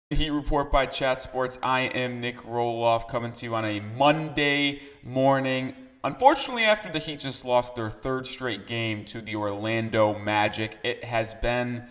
The Heat Report by Chat Sports. I am Nic Rohloff coming to you on a Monday morning. Unfortunately, after the Heat just lost their third straight game to the Orlando Magic, it has been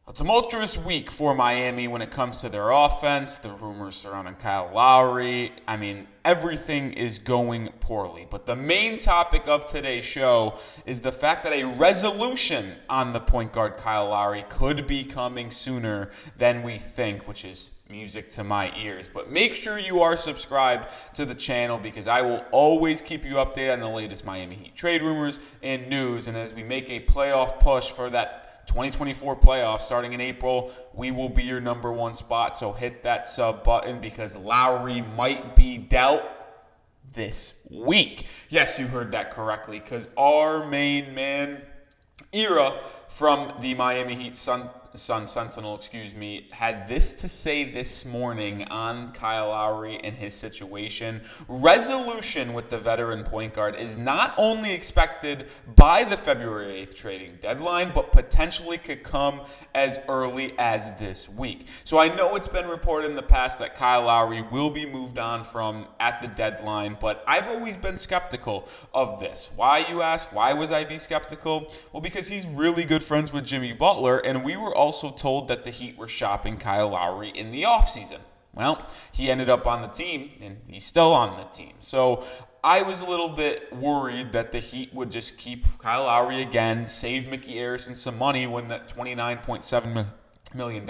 a tumultuous week for Miami when it comes to their offense, the rumors surrounding Kyle Lowry. I mean, everything is going poorly. But the main topic of today's show is the fact that a resolution on the point guard Kyle Lowry could be coming sooner than we think, which is music to my ears. But make sure you are subscribed to the channel because I will always keep you updated on the latest Miami Heat trade rumors and news. And as we make a playoff push for that 2024 playoffs starting in April, we will be your number one spot. So hit that sub button because Lowry might be dealt this week. Yes, you heard that correctly because our main man, Era, from the Miami Heat Sun Sentinel, had this to say this morning on Kyle Lowry and his situation. Resolution with the veteran point guard is not only expected by the February 8th trading deadline, but potentially could come as early as this week. So I know it's been reported in the past that Kyle Lowry will be moved on from at the deadline, but I've always been skeptical of this. Why, you ask? Why was I be skeptical? Well, because he's really good friends with Jimmy Butler, and we were also told that the Heat were shopping Kyle Lowry in the offseason. Well, he ended up on the team, and he's still on the team. So I was a little bit worried that the Heat would just keep Kyle Lowry again, save Mickey Arison some money when that $29.7 million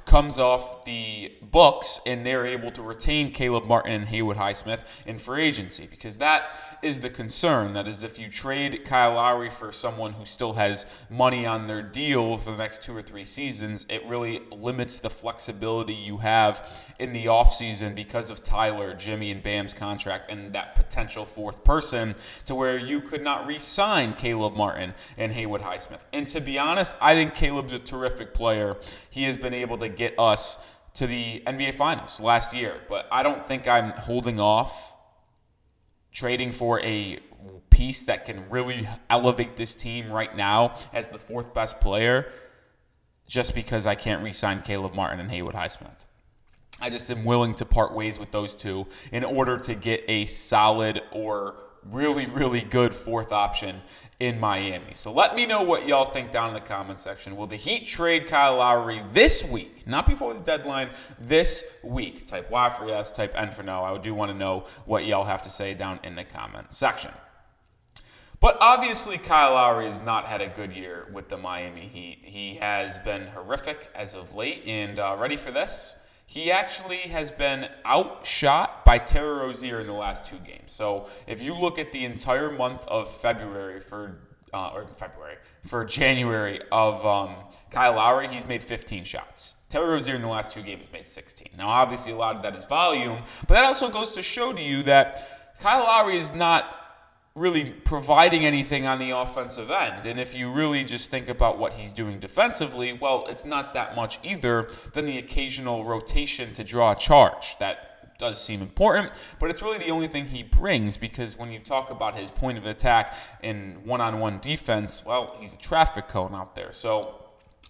comes off the books and they're able to retain Caleb Martin and Haywood Highsmith in free agency, because that is the concern. That is, if you trade Kyle Lowry for someone who still has money on their deal for the next 2 or 3 seasons, it really limits the flexibility you have in the offseason because of Tyler, Jimmy, and Bam's contract and that potential fourth person, to where you could not re-sign Caleb Martin and Haywood Highsmith. And to be honest, I think Caleb's a terrific player. He has been able to get us to the NBA Finals last year, but I don't think I'm holding off trading for a piece that can really elevate this team right now as the fourth best player just because I can't re-sign Caleb Martin and Haywood Highsmith. I just am willing to part ways with those two in order to get a solid or really, really good fourth option in Miami. So let me know what y'all think down in the comment section. Will the Heat trade Kyle Lowry this week? Not before the deadline, this week. Type Y for yes, type N for no. I do want to know what y'all have to say down in the comment section. But obviously, Kyle Lowry has not had a good year with the Miami Heat. He has been horrific as of late, and ready for this? He actually has been outshot by Terry Rozier in the last 2 games. So if you look at the entire month of January of Kyle Lowry, he's made 15 shots. Terry Rozier in the last 2 games has made 16. Now, obviously, a lot of that is volume, but that also goes to show to you that Kyle Lowry is not really providing anything on the offensive end. And if you really just think about what he's doing defensively, well, it's not that much either than the occasional rotation to draw a charge. That does seem important, but it's really the only thing he brings, because when you talk about his point of attack in one-on-one defense, well, he's a traffic cone out there. So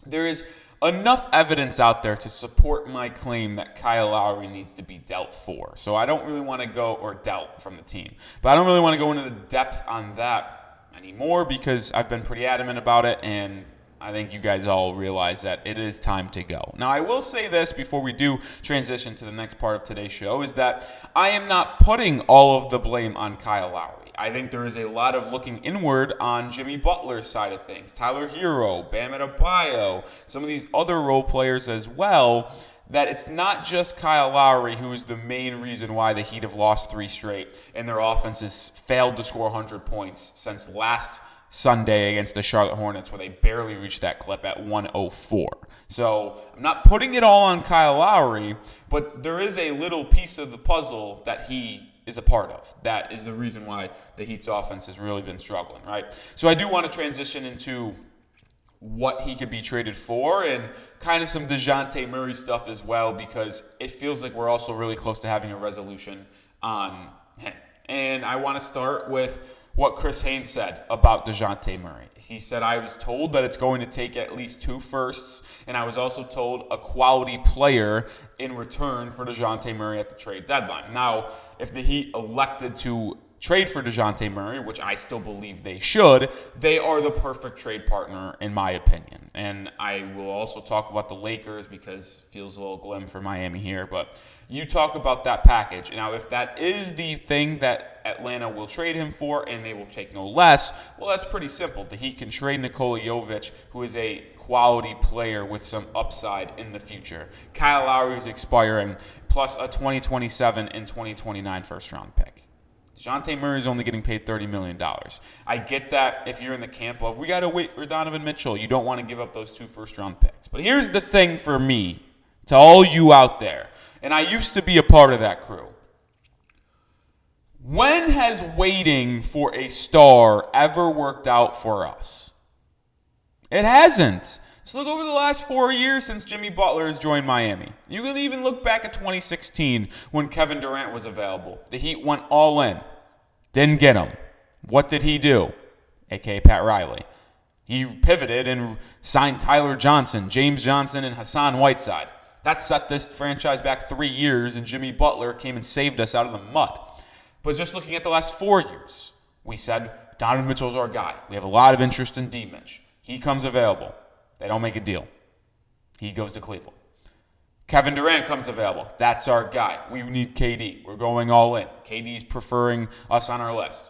there is enough evidence out there to support my claim that Kyle Lowry needs to be dealt for. So I don't really want to go, or dealt from the team, but I don't really want to go into the depth on that anymore because I've been pretty adamant about it, and I think you guys all realize that it is time to go. Now, I will say this before we do transition to the next part of today's show, is that I am not putting all of the blame on Kyle Lowry. I think there is a lot of looking inward on Jimmy Butler's side of things. Tyler Hero, Bam Adebayo, some of these other role players as well, that it's not just Kyle Lowry who is the main reason why the Heat have lost 3 straight and their offense has failed to score 100 points since last Sunday against the Charlotte Hornets, where they barely reached that clip at 104. So I'm not putting it all on Kyle Lowry, but there is a little piece of the puzzle that he is a part of. That is the reason why the Heat's offense has really been struggling, right? So I do want to transition into what he could be traded for and kind of some Dejounte Murray stuff as well, because it feels like we're also really close to having a resolution on him. And I want to start with what Chris Haynes said about Dejounte Murray. He said, I was told that it's going to take at least 2 firsts, and I was also told a quality player in return for Dejounte Murray at the trade deadline. Now, if the Heat elected to trade for Dejounte Murray, which I still believe they should, they are the perfect trade partner in my opinion. And I will also talk about the Lakers because it feels a little glim for Miami here, but you talk about that package. Now, if that is the thing that Atlanta will trade him for and they will take no less, well, that's pretty simple. The Heat can trade Nikola Jovic, who is a quality player with some upside in the future. Kyle Lowry is expiring, plus a 2027 and 2029 first-round pick. Dejounte Murray is only getting paid $30 million. I get that if you're in the camp of, we got to wait for Donovan Mitchell. You don't want to give up those 2 first-round picks. But here's the thing for me, to all you out there, and I used to be a part of that crew. When has waiting for a star ever worked out for us? It hasn't. So look over the last 4 years since Jimmy Butler has joined Miami. You can even look back at 2016 when Kevin Durant was available. The Heat went all in. Didn't get him. What did he do? A.k.a. Pat Riley. He pivoted and signed Tyler Johnson, James Johnson, and Hassan Whiteside. That set this franchise back 3 years, and Jimmy Butler came and saved us out of the mud. But just looking at the last 4 years, we said Donovan Mitchell's our guy. We have a lot of interest in D-Mitch. He comes available. They don't make a deal. He goes to Cleveland. Kevin Durant comes available. That's our guy. We need KD. We're going all in. KD's preferring us on our list.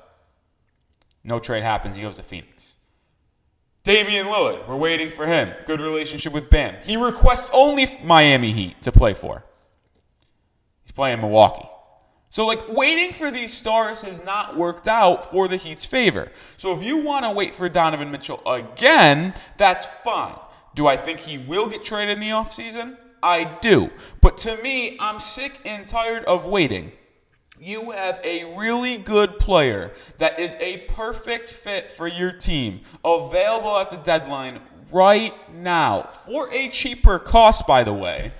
No trade happens. He goes to Phoenix. Damian Lillard. We're waiting for him. Good relationship with Bam. He requests only Miami Heat to play for. He's playing Milwaukee. So, waiting for these stars has not worked out for the Heat's favor. So, if you want to wait for Donovan Mitchell again, that's fine. Do I think he will get traded in the offseason? I do. But to me, I'm sick and tired of waiting. You have a really good player that is a perfect fit for your team, available at the deadline right now for a cheaper cost, by the way.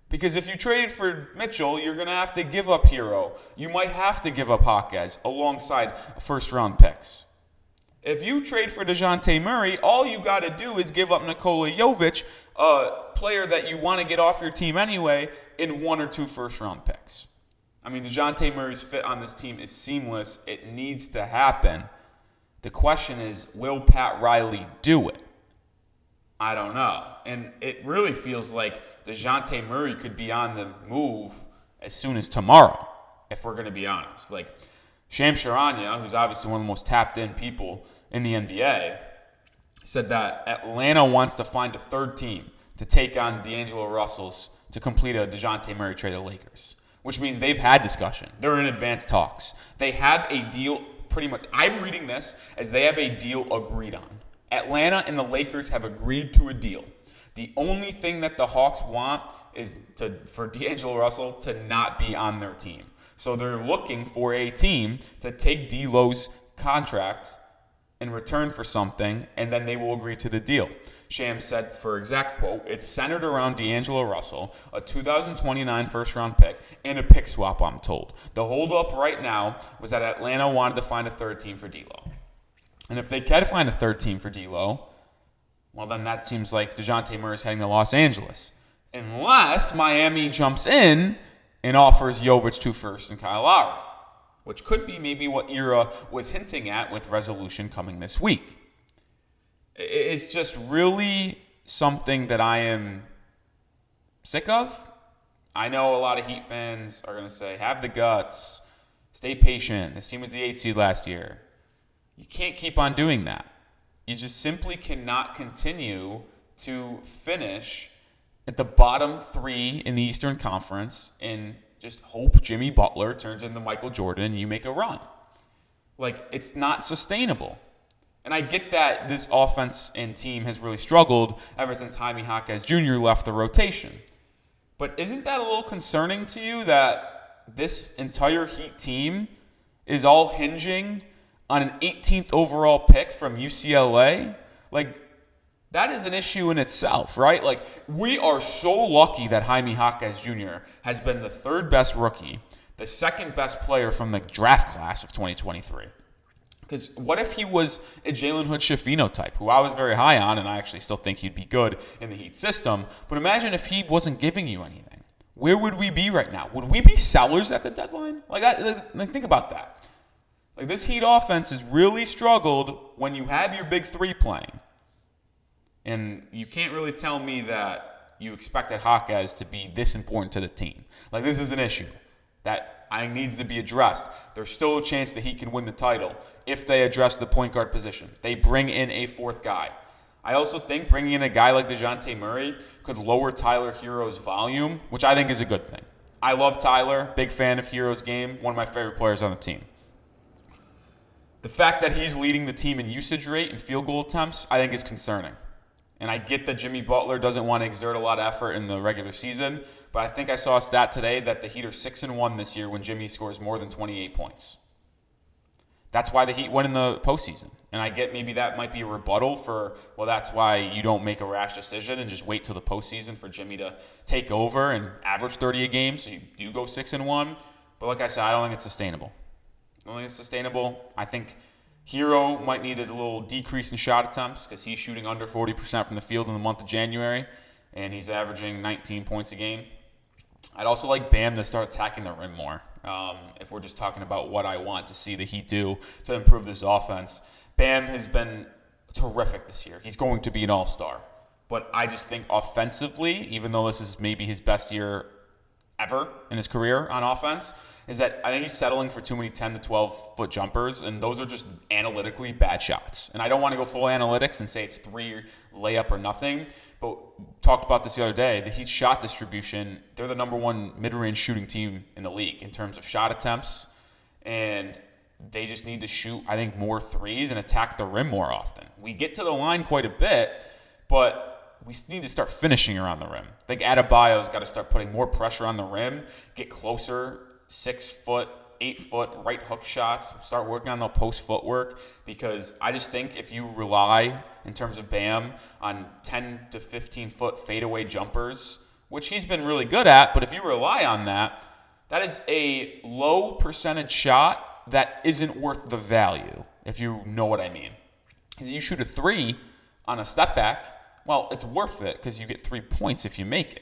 Because if you traded for Mitchell, you're going to have to give up Hero. You might have to give up Hawkes alongside first-round picks. If you trade for Dejounte Murray, all you got to do is give up Nikola Jovic, a player that you want to get off your team anyway, in 1 or 2 first-round picks. I mean, Dejounte Murray's fit on this team is seamless. It needs to happen. The question is, will Pat Riley do it? I don't know. And it really feels like Dejounte Murray could be on the move as soon as tomorrow, if we're going to be honest. Shams Charania, who's obviously one of the most tapped-in people in the NBA, said that Atlanta wants to find a third team to take on D'Angelo Russell's to complete a Dejounte Murray trade to the Lakers, which means they've had discussion. They're in advanced talks. They have a deal pretty much. I'm reading this as they have a deal agreed on. Atlanta and the Lakers have agreed to a deal. The only thing that the Hawks want is for D'Angelo Russell to not be on their team. So they're looking for a team to take D'Lo's contract in return for something, and then they will agree to the deal. Shams said, for exact quote, it's centered around D'Angelo Russell, a 2029 first-round pick, and a pick swap, I'm told. The holdup right now was that Atlanta wanted to find a third team for D'Lo. And if they can find a third team for D'Lo, well, then that seems like Dejounte Murray is heading to Los Angeles. Unless Miami jumps in and offers Jovic 2 firsts and Kyle Lowry, which could be maybe what Ira was hinting at with resolution coming this week. It's just really something that I am sick of. I know a lot of Heat fans are going to say, have the guts, stay patient. This team was the 8th seed last year. You can't keep on doing that. You just simply cannot continue to finish at the bottom 3 in the Eastern Conference and just hope Jimmy Butler turns into Michael Jordan and you make a run. It's not sustainable. And I get that this offense and team has really struggled ever since Jaime Jaquez Jr. left the rotation. But isn't that a little concerning to you that this entire Heat team is all hinging on an 18th overall pick from UCLA? That is an issue in itself, right? We are so lucky that Jaime Jaquez Jr. has been the 3rd best rookie, the 2nd best player from the draft class of 2023. Because what if he was a Jalen Hood-Schifino type, who I was very high on, and I actually still think he'd be good in the Heat system. But imagine if he wasn't giving you anything. Where would we be right now? Would we be sellers at the deadline? Like think about that. Like, this Heat offense has really struggled when you have your big three playing. And you can't really tell me that you expected Jaquez to be this important to the team. Like, this is an issue that I think needs to be addressed. There's still a chance that he can win the title if they address the point guard position. They bring in a fourth guy. I also think bringing in a guy like Dejounte Murray could lower Tyler Hero's volume, which I think is a good thing. I love Tyler, big fan of Hero's game, one of my favorite players on the team. The fact that he's leading the team in usage rate and field goal attempts, I think is concerning. And I get that Jimmy Butler doesn't want to exert a lot of effort in the regular season, but I think I saw a stat today that the Heat are 6-1 this year when Jimmy scores more than 28 points. That's why the Heat won in the postseason. And I get maybe that might be a rebuttal for, well, that's why you don't make a rash decision and just wait till the postseason for Jimmy to take over and average 30 a game, so you do go 6-1. But like I said, I don't think it's sustainable. I think Hero might need a little decrease in shot attempts because he's shooting under 40% from the field in the month of January, and he's averaging 19 points a game. I'd also like Bam to start attacking the rim more. If we're just talking about what I want to see the Heat do to improve this offense, Bam has been terrific this year. He's going to be an all-star. But I just think offensively, even though this is maybe his best year ever in his career on offense, is that I think he's settling for too many 10 to 12-foot jumpers, and those are just analytically bad shots. And I don't want to go full analytics and say it's 3 layup or nothing, but talked about this the other day. The Heat's shot distribution, they're the number 1 mid-range shooting team in the league in terms of shot attempts, and they just need to shoot, I think, more threes and attack the rim more often. We get to the line quite a bit, but we need to start finishing around the rim. I think Adebayo's got to start putting more pressure on the rim, get closer, 6-foot, 8-foot right hook shots, start working on the post footwork, because I just think if you rely, in terms of Bam, on 10 to 15-foot fadeaway jumpers, which he's been really good at, but if you rely on that, that is a low percentage shot that isn't worth the value, if you know what I mean. You shoot a 3 on a step back, well, it's worth it because you get 3 points if you make it.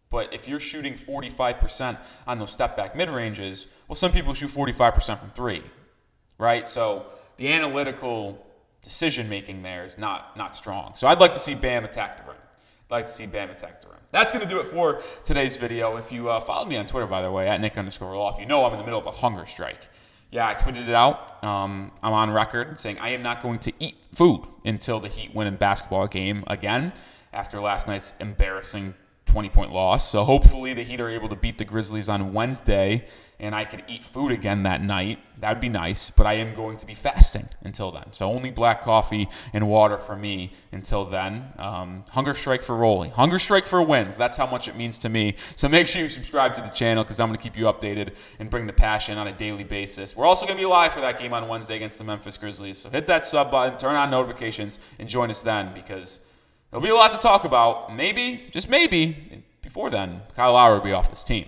But if you're shooting 45% on those step-back mid-ranges, well, some people shoot 45% from 3, right? So the analytical decision-making there is not strong. So I'd like to see Bam attack the rim. That's going to do it for today's video. If you follow me on Twitter, by the way, at Nic_Rohloff, you know I'm in the middle of a hunger strike. Yeah, I tweeted it out. I'm on record saying I am not going to eat food until the Heat win a basketball game again after last night's embarrassing 20-point loss. So hopefully the Heat are able to beat the Grizzlies on Wednesday and I could eat food again that night. That would be nice, but I am going to be fasting until then. So only black coffee and water for me until then. Hunger strike for Rolly. Hunger strike for wins. That's how much it means to me. So make sure you subscribe to the channel because I'm going to keep you updated and bring the passion on a daily basis. We're also going to be live for that game on Wednesday against the Memphis Grizzlies. So hit that sub button, turn on notifications, and join us then because there'll be a lot to talk about. Maybe, just maybe, before then, Kyle Lowry will be off this team.